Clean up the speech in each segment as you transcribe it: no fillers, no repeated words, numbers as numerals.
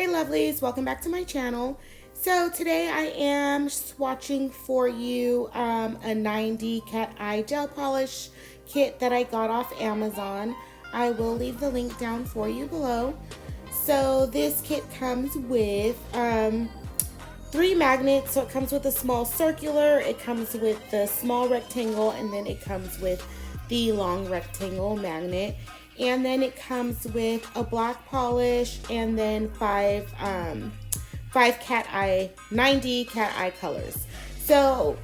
Hey lovelies, welcome back to my channel. So today I am swatching for you a 9D cat eye gel polish kit that I got off Amazon. I will leave the link down for you below. So this kit comes with 3 magnets. So it comes with a small circular, it comes with the small rectangle, and then it comes with the long rectangle magnet. And then it comes with a black polish and then 5 cat eye, 9D cat eye colors. So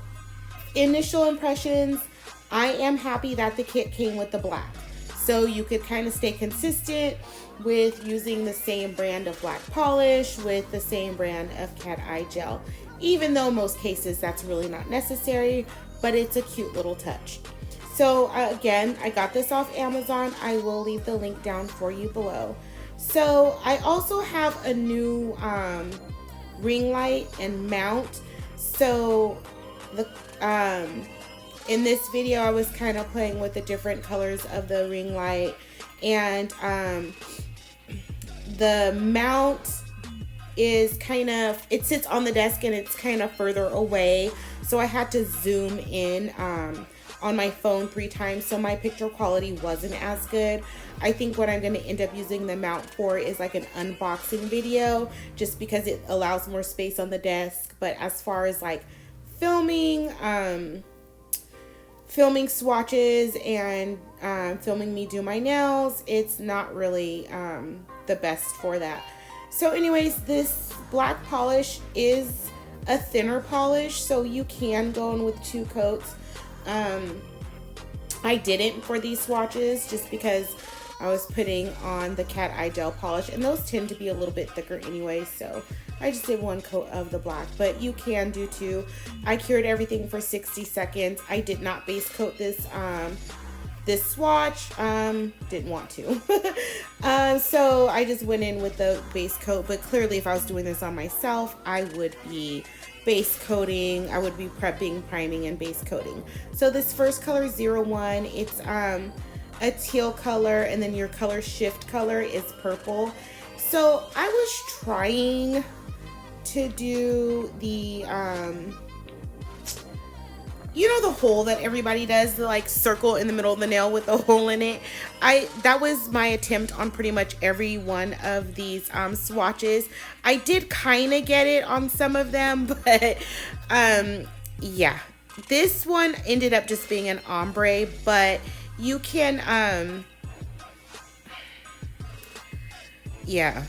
initial impressions, I am happy that the kit came with the black. So you could kind of stay consistent with using the same brand of black polish with the same brand of cat eye gel. Even though most cases that's really not necessary, but it's a cute little touch. So again, I got this off Amazon. I will leave the link down for you below. So I also have a new ring light and mount. So the in this video, I was kind of playing with the different colors of the ring light, and the mount is kind of, it sits on the desk and it's kind of further away. So I had to zoom in on my phone 3 times, so my picture quality wasn't as good. I think what I'm going to end up using the mount for is like an unboxing video, just because it allows more space on the desk. But as far as like filming swatches and filming me do my nails, it's not really the best for that. So anyways, this black polish is a thinner polish, so you can go in with 2 coats. I didn't for these swatches just because I was putting on the cat eye gel polish, and those tend to be a little bit thicker anyway, so I just did 1 coat of the black, but you can do 2. I cured everything for 60 seconds. I did not base coat this swatch, didn't want to. So I just went in with the base coat, but clearly if I was doing this on myself, I would be base coating. I would be prepping, priming, and base coating. So this first color, 01, it's a teal color, and then your color shift color is purple. So I was trying to do the you know, the hole that everybody does, the like circle in the middle of the nail with a hole in it. That was my attempt on pretty much every one of these swatches. I did kind of get it on some of them, but yeah, this one ended up just being an ombre, but you can yeah.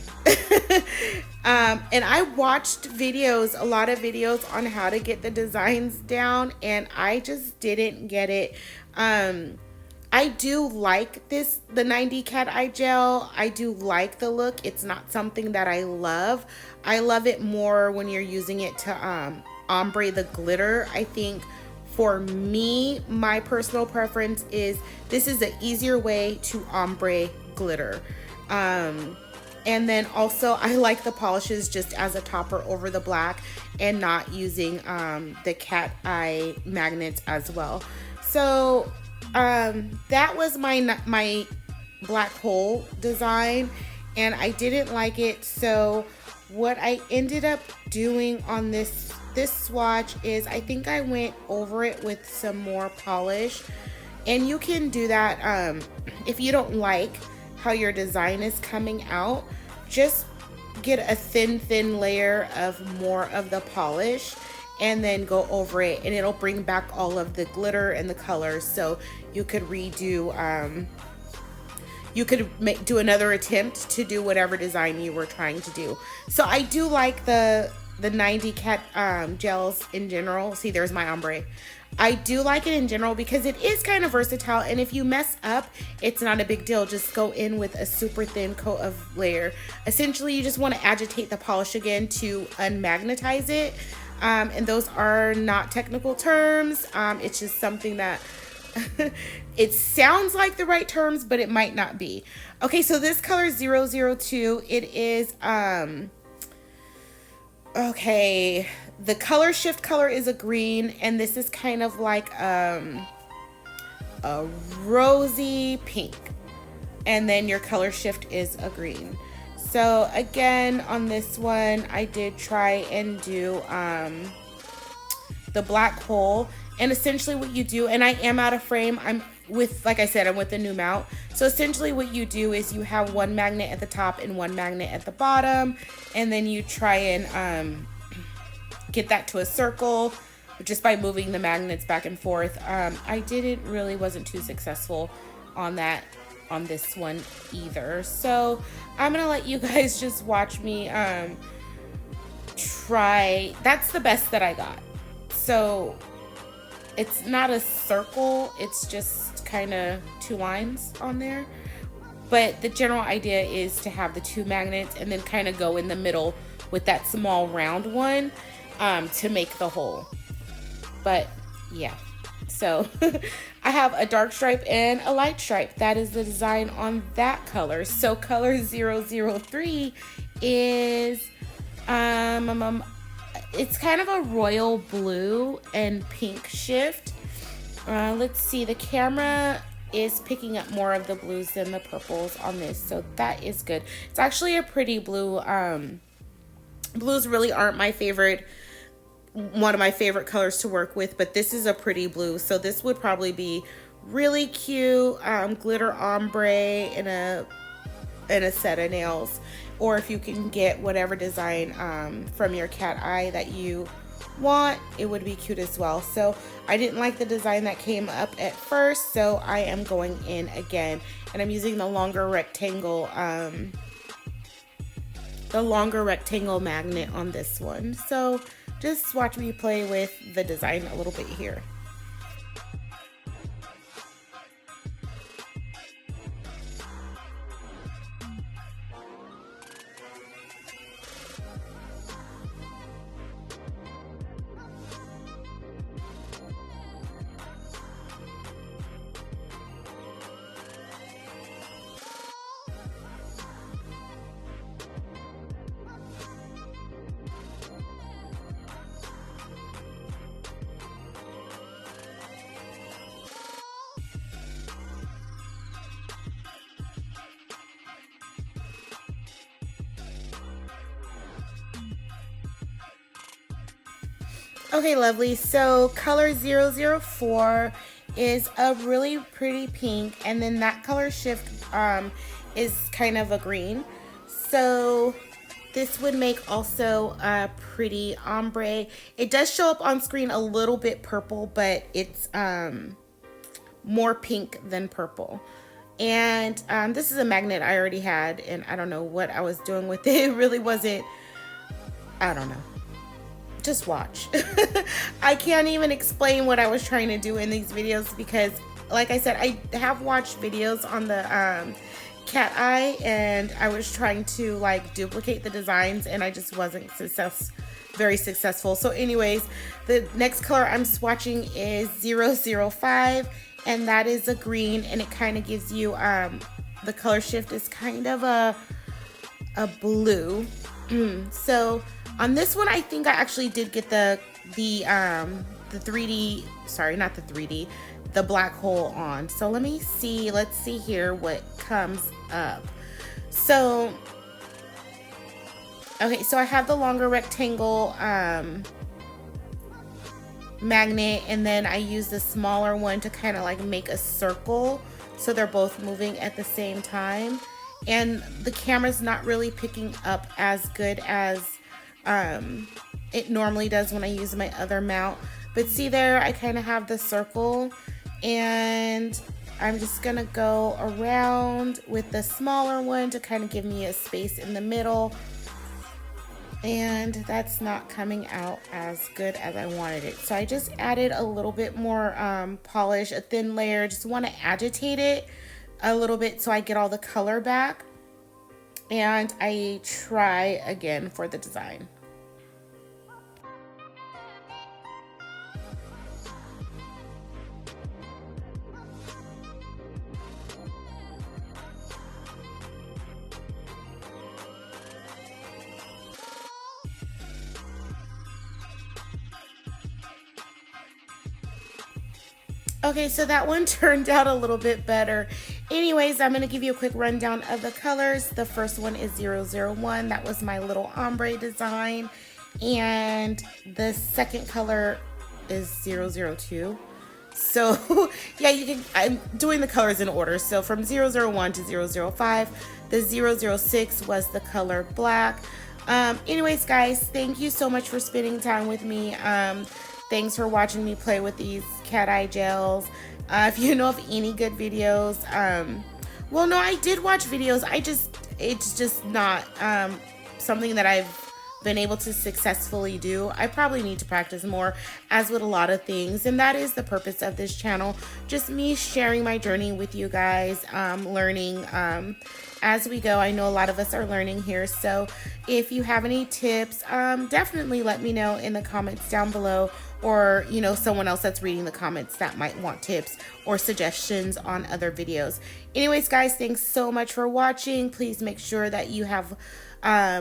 And I watched videos, a lot of videos on how to get the designs down, and I just didn't get it. I do like the 9D cat eye gel. I do like the look. It's not something that I love. I love it more when you're using it to ombre the glitter. I think for me, my personal preference is this is an easier way to ombre glitter. And then also I like the polishes just as a topper over the black and not using the cat eye magnets as well. So that was my black hole design, and I didn't like it. So what I ended up doing on this swatch is I think I went over it with some more polish, and you can do that if you don't like how your design is coming out. Just get a thin layer of more of the polish and then go over it, and it'll bring back all of the glitter and the colors. So you could redo you could do another attempt to do whatever design you were trying to do. So I do like the 9D cat gels in general. See, there's my ombre. I do like it in general because it is kind of versatile, and if you mess up, it's not a big deal. Just go in with a super thin coat of layer. Essentially, you just want to agitate the polish again to unmagnetize it, and those are not technical terms. It's just something that it sounds like the right terms, but it might not be. Okay, so this color 002, it is okay, the color shift color is a green, and this is kind of like a rosy pink, and then your color shift is a green. So again, on this one, I did try and do the black hole. And essentially what you do, and I am out of frame, I'm with, like I said, I'm with the new mount. So essentially what you do is you have one magnet at the top and one magnet at the bottom, and then you try and get that to a circle just by moving the magnets back and forth. I wasn't too successful on that on this one either. So I'm gonna let you guys just watch me try. That's the best that I got. So it's not a circle, it's just kind of two lines on there. But the general idea is to have the two magnets and then kind of go in the middle with that small round one to make the hole. But yeah, so I have a dark stripe and a light stripe. That is the design on that color. So color 003 is it's kind of a royal blue and pink shift. Let's see, the camera is picking up more of the blues than the purples on this, so that is good. It's actually a pretty blue. Blues really aren't my favorite, one of my favorite colors to work with, but this is a pretty blue, so this would probably be really cute glitter ombre in a set of nails, or if you can get whatever design from your cat eye that you want, it would be cute as well. So I didn't like the design that came up at first, so I am going in again, and I'm using the longer rectangle magnet on this one. So just watch me play with the design a little bit here. Okay, lovely. So color 004 is a really pretty pink, and then that color shift is kind of a green. So this would make also a pretty ombre. It does show up on screen a little bit purple, but it's more pink than purple. And this is a magnet I already had, and I don't know what I was doing with it. It really wasn't, I don't know. Just watch. I can't even explain what I was trying to do in these videos because, like I said, I have watched videos on the cat eye, and I was trying to like duplicate the designs, and I just wasn't very successful. So anyways, the next color I'm swatching is 005, and that is a green, and it kind of gives you the color shift is kind of a blue. So on this one, I think I actually did get the 3D, sorry, not the 3D, the black hole on. So let me see, let's see here what comes up. So, okay, so I have the longer rectangle magnet, and then I use the smaller one to kind of like make a circle. So they're both moving at the same time. And the camera's not really picking up as good as it normally does when I use my other mount. But see there, I kind of have the circle, and I'm just gonna go around with the smaller one to kind of give me a space in the middle. And that's not coming out as good as I wanted it. So I just added a little bit more polish, a thin layer. Just want to agitate it a little bit so I get all the color back. And I try again for the design. Okay, so that one turned out a little bit better. Anyways, I'm going to give you a quick rundown of the colors. The first one is 001. That was my little ombre design. And the second color is 002. So yeah, you can, I'm doing the colors in order. So from 001 to 005, the 006 was the color black. Anyways, guys, thank you so much for spending time with me. Thanks for watching me play with these cat eye gels. If you know of any good videos, well, no, I did watch videos. It's just not something that I've been able to successfully do. I probably need to practice more, as with a lot of things, and that is the purpose of this channel. Just me sharing my journey with you guys, learning as we go. I know a lot of us are learning here, so if you have any tips, definitely let me know in the comments down below, or you know, someone else that's reading the comments that might want tips or suggestions on other videos. Anyways, guys, thanks so much for watching. Please make sure that you have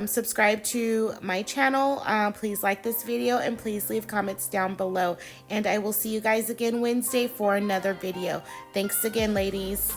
subscribe to my channel. Please like this video and please leave comments down below, and I will see you guys again Wednesday for another video. Thanks again, ladies.